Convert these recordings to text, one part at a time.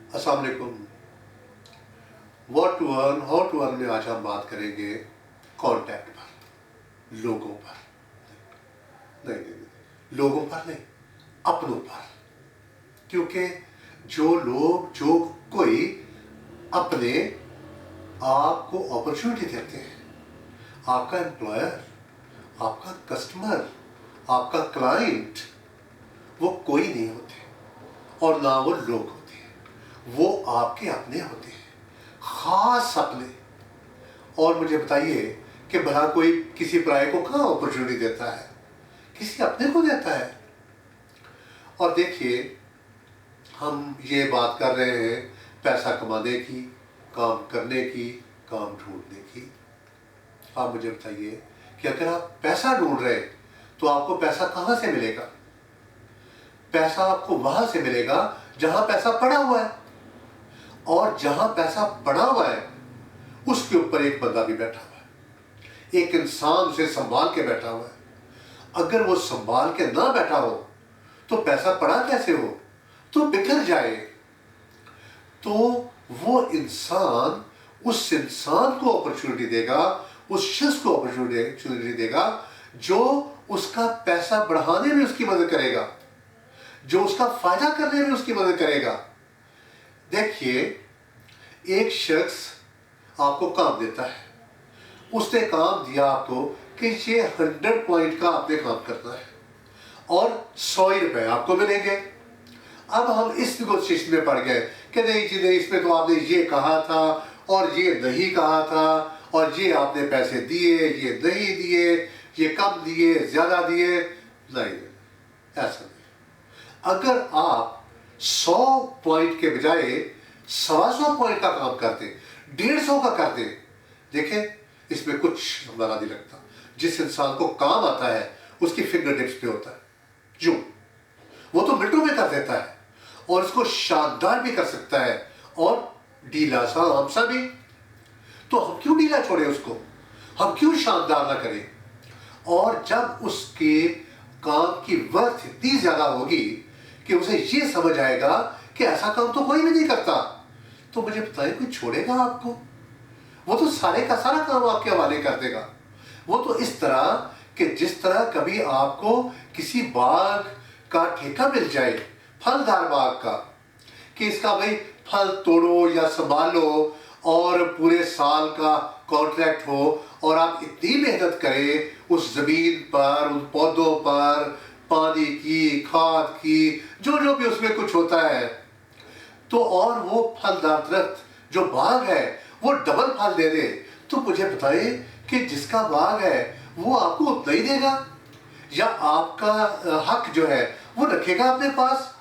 अस्सलाम वालेकुम। What to earn, how to earn में आज हम बात करेंगे कॉन्टैक्ट पर, लोगों पर। नहीं, लोगों पर नहीं, अपनों पर। क्योंकि जो कोई अपने आप को अपॉर्चुनिटी देते हैं, आपका एम्प्लॉयर, आपका कस्टमर, आपका क्लाइंट, वो कोई नहीं होते और ना वो लोग होते हैं, वो आपके अपने होते हैं, खास अपने। और मुझे बताइए कि भला कोई किसी पराये को कहाँ अपॉर्चुनिटी देता है? किसी अपने को देता है। और देखिए, हम ये बात कर रहे हैं पैसा कमाने की, काम करने की, काम ढूंढने की। आप मुझे बताइए कि अगर आप पैसा ढूंढ रहे हैं तो आपको पैसा कहाँ से मिलेगा? पैसा आपको वहां से मिलेगा जहां पैसा पड़ा हुआ है, और जहां पैसा पड़ा हुआ है उसके ऊपर एक बंदा भी बैठा हुआ है, एक इंसान उसे संभाल के बैठा हुआ है। अगर वो संभाल के ना बैठा हो तो पैसा पड़ा कैसे हो? तो बिखर जाए। तो वो इंसान उस इंसान को अपॉर्चुनिटी देगा, उस शख्स को अपॉर्चुनिटी देगा जो उसका पैसा बढ़ाने में उसकी मदद करेगा, जो उसका फायदा करने में उसकी मदद करेगा। देखिए, एक शख्स आपको काम देता है, उसने काम दिया आपको कि ये 100 पॉइंट का आपने काम करना है और 100 ही रुपए आपको मिलेंगे। अब हम इस नेगोशिएशन में पड़ गए कि नहीं जी नहीं, इसमें तो आपने ये कहा था और ये नहीं कहा था, और ये आपने पैसे दिए, ये नहीं दिए, ये कम दिए, ज्यादा दिए। नहीं, ऐसा नहीं। अगर आप 100 पॉइंट के बजाय 125 पॉइंट का काम करते, 150 का करते, देखें इसमें कुछ हमारा नहीं लगता। जिस इंसान को काम आता है उसकी फिंगर टिप्स पे होता है, जो वो तो मिनटों में कर देता है और इसको शानदार भी कर सकता है और ढीला सा आम सा भी। तो हम क्यों ढीला छोड़े उसको? हम क्यों शानदार ना करें? और जब उसके काम की वर्थ इतनी ज्यादा होगी कि उसे ये समझ आएगा कि ऐसा काम तो कोई भी नहीं करता, तो मुझे बताइए कोई छोड़ेगा आपको? वो तो सारे का सारा काम आपके हवाले कर देगा। वो तो इस तरह कि जिस तरह कभी आपको किसी बाग का ठेका मिल जाए, फलदार बाग का, कि इसका भाई फल तोड़ो या संभालो और पूरे साल का कॉन्ट्रैक्ट हो, और आप इतनी मेहनत करें उस जमीन पर, उन पौधों पर, पानी की, खाद की, जो भी उसमें कुछ होता है, तो और वो फलदार दरख्त जो बाग है वो डबल फल दे दे, तो मुझे बताइए कि जिसका बाग है वो आपको उतना ही देगा या आपका हक जो है वो रखेगा अपने पास?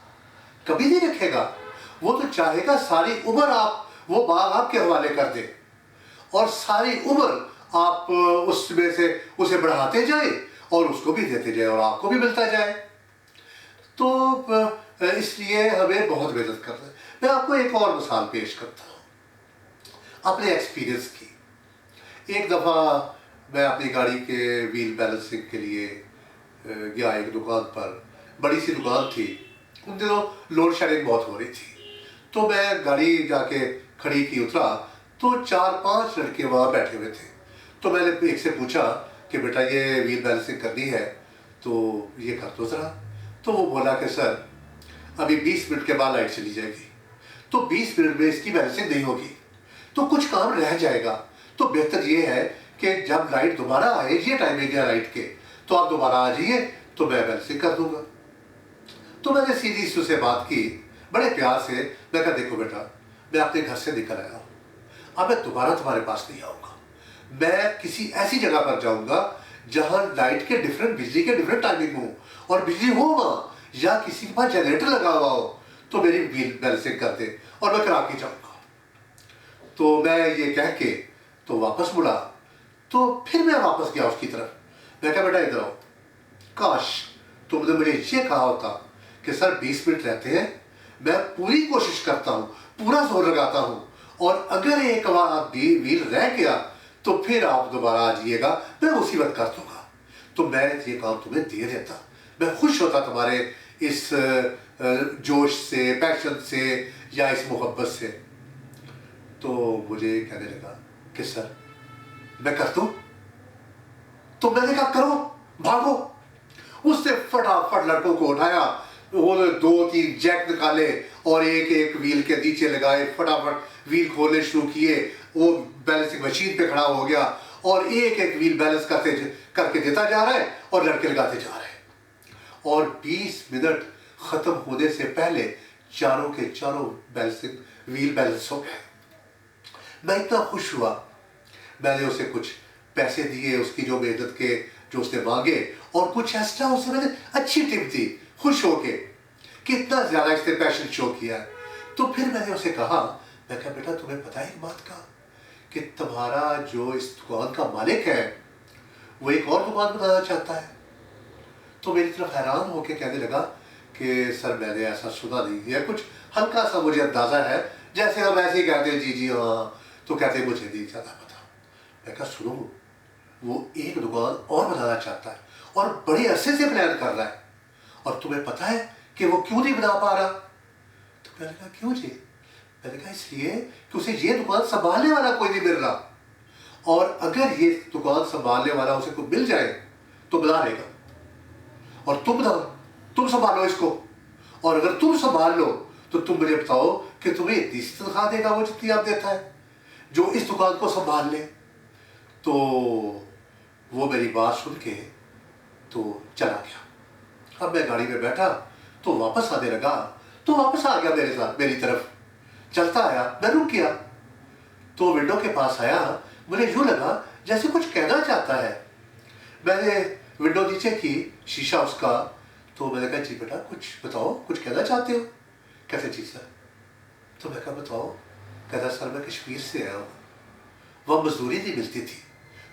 कभी नहीं रखेगा। वो तो चाहेगा सारी उम्र आप वो बाग आपके हवाले कर दे और सारी उम्र आप उसमें से उसे बढ़ाते जाए और उसको भी देते जाए और आपको भी मिलता जाए। तो इसलिए हमें बहुत मेहनत करना है। मैं आपको एक और मिसाल पेश करता हूँ अपने एक्सपीरियंस की। एक दफ़ा मैं अपनी गाड़ी के व्हील बैलेंसिंग के लिए गया एक दुकान पर। बड़ी सी दुकान थी, उन दिनों लोड शेडिंग बहुत हो रही थी। तो मैं गाड़ी जाके खड़ी की, उतरा तो 4-5 लड़के वहाँ बैठे हुए थे। तो मैंने एक से पूछा कि बेटा ये व्हील बैलेंसिंग करनी है तो ये कर दो ज़रा। तो वो बोला कि सर अभी 20 मिनट के बाद लाइट चली जाएगी, तो 20 मिनट में इसकी बैलेंसिंग नहीं होगी, तो कुछ काम रह जाएगा। तो बेहतर ये है कि जब लाइट दोबारा आए, ये टाइमिंग है लाइट के, तो आप दोबारा आ जाइए तो मैं बैलेंसिंग कर दूंगा। तो मैंने सीधी सी उससे बात की, बड़े प्यार से। मैं कहा देखो बेटा, मैं अपने घर से निकल आया हूँ, अब मैं दोबारा तुम्हारे पास नहीं आऊँगा। मैं किसी ऐसी जगह पर जाऊँगा जहाँ लाइट के डिफरेंट, बिजली के डिफरेंट टाइमिंग हो, और बिजली हो वहाँ, या किसी के पास जनरेटर लगा हुआ हो तो मेरी व्हील बैलेंसिंग कर दे और मैं करा के जाऊँगा। तो मैं ये कह के तो वापस मुड़ा। तो फिर मैं वापस गया उसकी तरफ। मैं कहा बेटा इधर आओ, काश तुमने मुझे ये कहा होता कि सर 20 मिनट रहते हैं, मैं पूरी कोशिश करता हूँ, पूरा जोर लगाता हूँ, और अगर एक बार व्हील रह गया तो फिर आप दोबारा आ जाइएगा, मैं उसी वक्त कर दूंगा। तो मैं ये काम तुम्हें दे देता, मैं खुश होता तुम्हारे इस जोश से, पैशन से, یا اس محبت سے. تو مجھے کہنے لگا کہ سر میں کر دوں. تو میں نے کہا کرو، بھاگو. اس نے فٹافٹ لڑکوں کو اٹھایا، وہ 2-3 جیک نکالے اور ایک ایک ویل کے نیچے لگائے، فٹافٹ ویل کھولنے شروع کیے. وہ بیلنسنگ مشین پہ کھڑا ہو گیا اور ایک ایک ویل بیلنس کر کے دیتا جا رہا ہے اور لڑکے لگاتے جا رہے ہیں. اور 20 منٹ ختم ہونے سے پہلے چاروں کے چاروں ویل بیلنس ہو گئے. میں اتنا خوش ہوا. میں نے اسے کچھ پیسے دیے اس کی جو محنت کے جو اس نے مانگے، اور کچھ ایکسٹرا اسے میں نے اچھی ٹپ دی خوش ہو کے کہ اتنا زیادہ اس نے پیشن شو کیا. تو پھر میں نے اسے کہا، میں کہا بیٹا تمہیں پتہ ہے ایک بات کا کہ تمہارا جو اس دکان کا مالک ہے وہ ایک اور دکان بنانا چاہتا ہے. تو میری طرف حیران ہو کے کہنے لگا کہ سر میں نے ایسا سنا نہیں ہے، کچھ ہلکا سا مجھے اندازہ ہے، جیسے ہم ایسے ہی کہتے ہیں جی جی ہاں. تو کہتے مجھے نہیں زیادہ پتا. میں کہا سنو، وہ ایک دکان اور بنانا چاہتا ہے اور بڑے عرصے سے پلان کر رہا ہے، اور تمہیں پتا ہے کہ وہ کیوں نہیں بنا پا رہا؟ تو میں نے کہا کیوں جی؟ میں نے کہا اس لیے کہ اسے یہ دکان سنبھالنے والا کوئی نہیں مل رہا، اور اگر یہ دکان سنبھالنے والا اسے کوئی مل جائے تو بنا لے گا، اور تم سنبھالو اس کو، اور اگر تم سنبھال لو تو تم مجھے بتاؤ کہ تمہیں اتنی سی تنخواہ دے گا وہ جتنی آپ دیتا ہے جو اس دکان کو سنبھال لے. تو وہ میری بات سن کے تو چلا گیا. اب میں گاڑی میں بیٹھا تو واپس آنے لگا، تو واپس آ گیا میرے ساتھ، میری طرف چلتا آیا. میں رک گیا تو ونڈو کے پاس آیا. مجھے یوں لگا جیسے کچھ کہنا چاہتا ہے. میں نے ونڈو نیچے کی شیشہ اس کا، تو میں نے کہا جی بیٹا کچھ بتاؤ، کچھ کہنا چاہتے ہو؟ کہتے جی سر. تو میں کہا بتاؤ. کہتا سر میں کشمیر سے آیا ہوں، وہ مزدوری نہیں ملتی تھی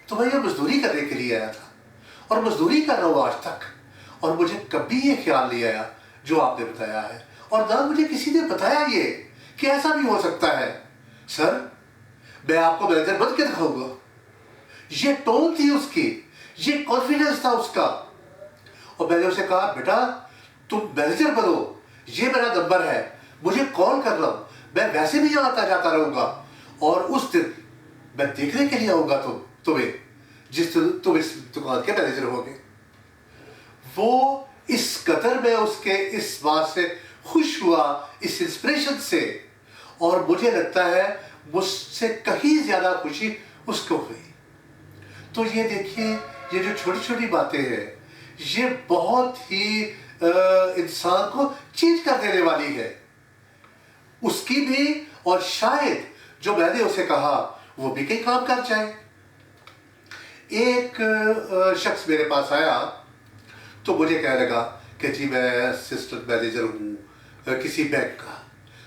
تو میں یہ مزدوری کرنے کے لیے آیا تھا، اور مزدوری کر رہا ہوں آج تک، اور مجھے کبھی یہ خیال نہیں آیا جو آپ نے بتایا ہے، اور نہ مجھے کسی نے بتایا یہ کہ ایسا بھی ہو سکتا ہے. سر میں آپ کو مینیجر بن کے دکھاؤں گا. یہ ٹون تھی اس کی، یہ کانفیڈنس تھا اس کا. اور میں نے اسے کہا بیٹا تم مینیجر بنو، یہ میرا نمبر ہے، مجھے کال کرنا، میں ویسے بھی یہاں آتا جاتا رہوں گا، اور اس دن میں دیکھنے کے لیے آؤں گا تمہیں جس دن تم اس دکان کے مینیجر ہوگے. وہ اس قدر میں اس کے اس بات سے خوش ہوا، اس انسپریشن سے، اور مجھے لگتا ہے مجھ سے کہیں زیادہ خوشی اس کو ہوئی. تو یہ دیکھیے یہ جو چھوٹی چھوٹی باتیں ہیں یہ بہت ہی انسان کو چینج کر دینے والی ہے، اس کی بھی، اور شاید جو میں نے اسے کہا وہ بھی کہیں کام کر جائے. ایک شخص میرے پاس آیا تو مجھے کہنے لگا کہ جی میں اسسٹنٹ مینیجر ہوں کسی بینک کا،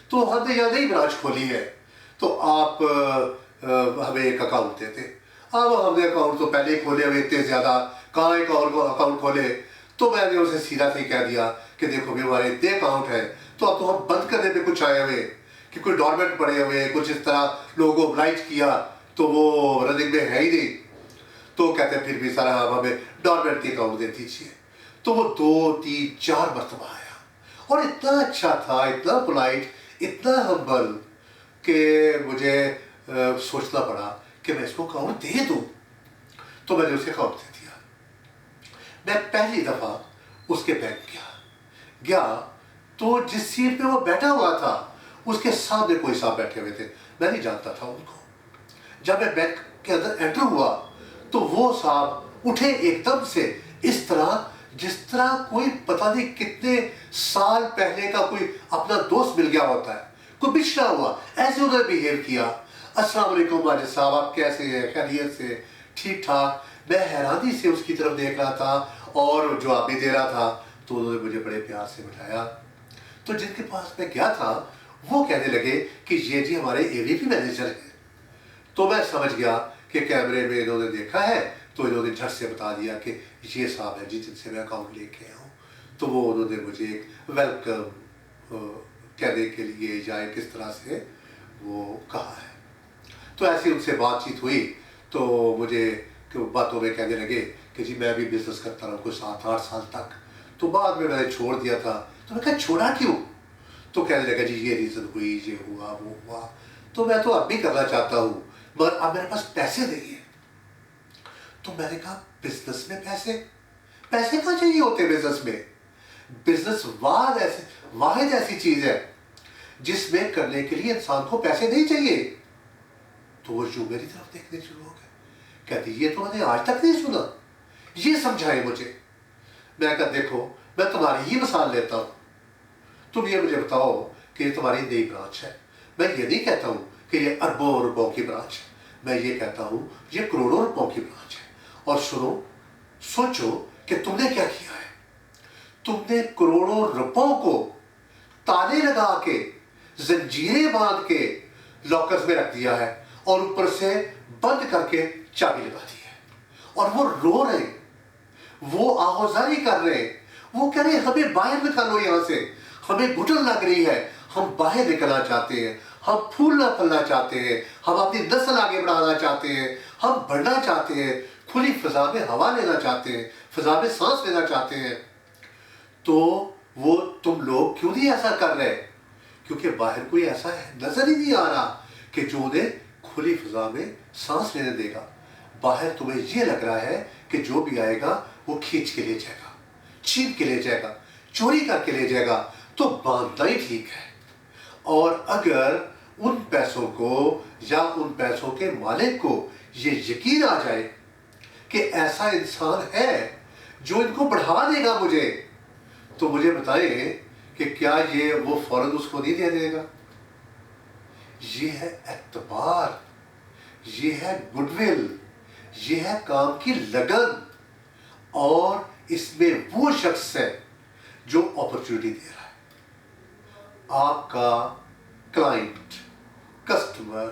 تو ہم نے یہاں نئی برانچ کھولی ہے، تو آپ ہمیں ایک اکاؤنٹ دیتے. اب ہم نے اکاؤنٹ تو پہلے ہی کھولے ہوئے اتنے زیادہ، کہاں ایک اور اکاؤنٹ کھولے. تو میں نے اسے سیدھا سے کہہ دیا کہ دیکھو بھی ہمارے اتنے اکاؤنٹ ہیں، تو اب تو ہم بند کرنے پہ کچھ آئے ہوئے کہ کوئی ڈورمنٹ پڑے ہوئے، کچھ اس طرح لوگوں کو oblige کیا تو وہ رننگ میں ہے ہی نہیں. تو کہتے ہیں پھر بھی سارا ہمیں ڈورمنٹ کی اکاؤنٹ دے دیجیے. تو وہ 2-3-4 مرتبہ آیا اور اتنا اچھا تھا، اتنا پولائٹ، اتنا ہمبل کہ مجھے سوچنا پڑا کہ میں اس کو اکاؤنٹ دے دوں. تو میں نے اسے اکاؤنٹ دے دیا. میں پہلی دفعہ اس کے بینک گیا تو جس سیٹ پہ وہ بیٹھا ہوا تھا اس کے سامنے کوئی صاحب بیٹھے ہوئے تھے، میں نہیں جانتا تھا ان کو. جب میں بینک کے اندر انٹر ہوا تو وہ صاحب اٹھے ایک دم سے اس طرح جس طرح کوئی پتہ نہیں کتنے سال پہلے کا کوئی اپنا دوست مل گیا ہوتا ہے، کوئی بچھڑا ہوا، ایسے انہوں نے بہیو کیا. السلام علیکم ماجد صاحب، آپ کیسے ہیں؟ خیریت سے؟ ٹھیک ٹھاک. میں حیرانی سے اس کی طرف دیکھ رہا تھا اور جو آپ بھی دے رہا تھا، تو انہوں نے مجھے بڑے پیار سے بٹھایا. تو جن کے پاس میں گیا تھا وہ کہنے لگے کہ یہ جی ہمارے AVP مینیجر ہیں. تو میں سمجھ گیا کہ کیمرے میں انہوں نے دیکھا ہے تو انہوں نے جھٹ سے بتا دیا کہ یہ صاحب ہے جی جن سے میں اکاؤنٹ لے کے آیا ہوں. تو وہ انہوں نے مجھے ایک ویلکم کہنے کے لیے یا کس طرح سے وہ کہا ہے. تو ایسی ان سے بات چیت ہوئی تو مجھے باتوں میں کہنے لگے کہ جی میں بھی بزنس کرتا رہا کوئی 7-8 سال تک. تو بعد میں نے چھوڑ دیا تھا. تو میں کہا چھوڑا کیوں؟ तो कहने लगा जी ये रीजन हुई, ये हुआ, वो हुआ, तो मैं तो अब भी करना चाहता हूँ मगर अब मेरे पास पैसे नहीं है। तो मैंने कहा बिजनेस में पैसे पैसे कहाँ चाहिए होते बिजनेस में? बिजनेस वाहिद ऐसी चीज है जिसमें करने के लिए इंसान को पैसे नहीं चाहिए। तो वो जो मेरी तरफ देखने शुरू हो गए, कहती ये तो मैंने आज तक नहीं सुना, ये समझाए मुझे। मैं कहा देखो मैं तुम्हारी ही मिसाल लेता हूं, तुम ये मुझे बताओ कि ये तुम्हारी नई ब्रांच है। मैं ये नहीं कहता हूं कि ये अरबों रुपयों की ब्रांच है, मैं ये कहता हूं ये करोड़ों रुपयों की ब्रांच है। और सुनो, सोचो कि तुमने क्या किया है। तुमने करोड़ों रुपयों को ताले लगा के, जंजीरें बांध के लॉकर्स में रख दिया है और ऊपर से बंद करके चाबी लगा दी है। और वो रो रहे, वो आहोजारी कर रहे, वो कह रहे हमें बाहर निकालो यहां से, हमें घुटन लग रही है, हम बाहर निकलना चाहते हैं, हम फूलना फलना चाहते हैं, हम अपनी नस्ल आगे बढ़ाना चाहते हैं, हम बढ़ना चाहते हैं, खुली फिजा में हवा लेना चाहते हैं, फिजा में सांस लेना चाहते हैं। तो वो तुम लोग क्यों नहीं ऐसा कर रहे? क्योंकि बाहर कोई ऐसा नजर ही नहीं आ रहा कि जो उन्हें खुली फिजा में सांस लेने देगा। बाहर तुम्हें ये लग रहा है कि जो भी आएगा वो खींच के ले जाएगा, छीन के ले जाएगा, चोरी करके ले जाएगा, तो बांधना ही ठीक है। और अगर उन पैसों को या उन पैसों के मालिक को ये यकीन आ जाए कि ऐसा इंसान है जो इनको बढ़ा देगा मुझे, तो मुझे बताएं कि क्या ये वो फौरन उसको नहीं दे देगा? ये है एतबार, ये है गुडविल, ये है काम की लगन, और इसमें वो शख्स है जो अपॉर्चुनिटी दे रहा है। आपका क्लाइंट, कस्टमर,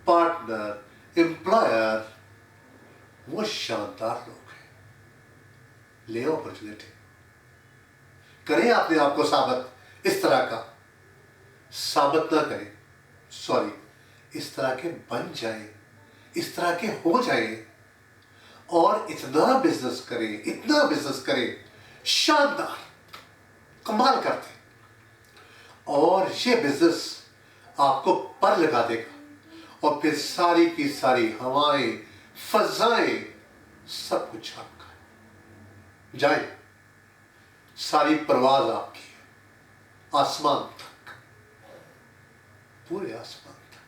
पार्टनर, एम्प्लॉयर, वो शानदार लोग हैं। ले अपॉर्चुनिटी, करें अपने आप को साबित। इस तरह का साबित ना करें, सॉरी, इस तरह के बन जाएं, इस तरह के हो जाएं, और इतना बिजनेस करें, इतना बिजनेस करें, शानदार, कमाल करते, और ये बिजनेस आपको पर लगा देगा, और फिर सारी की सारी हवाएं, फजाएं, सब कुछ आपका है। जाए, सारी परवाज आपकी है, आसमान तक, पूरे आसमान तक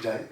जाए।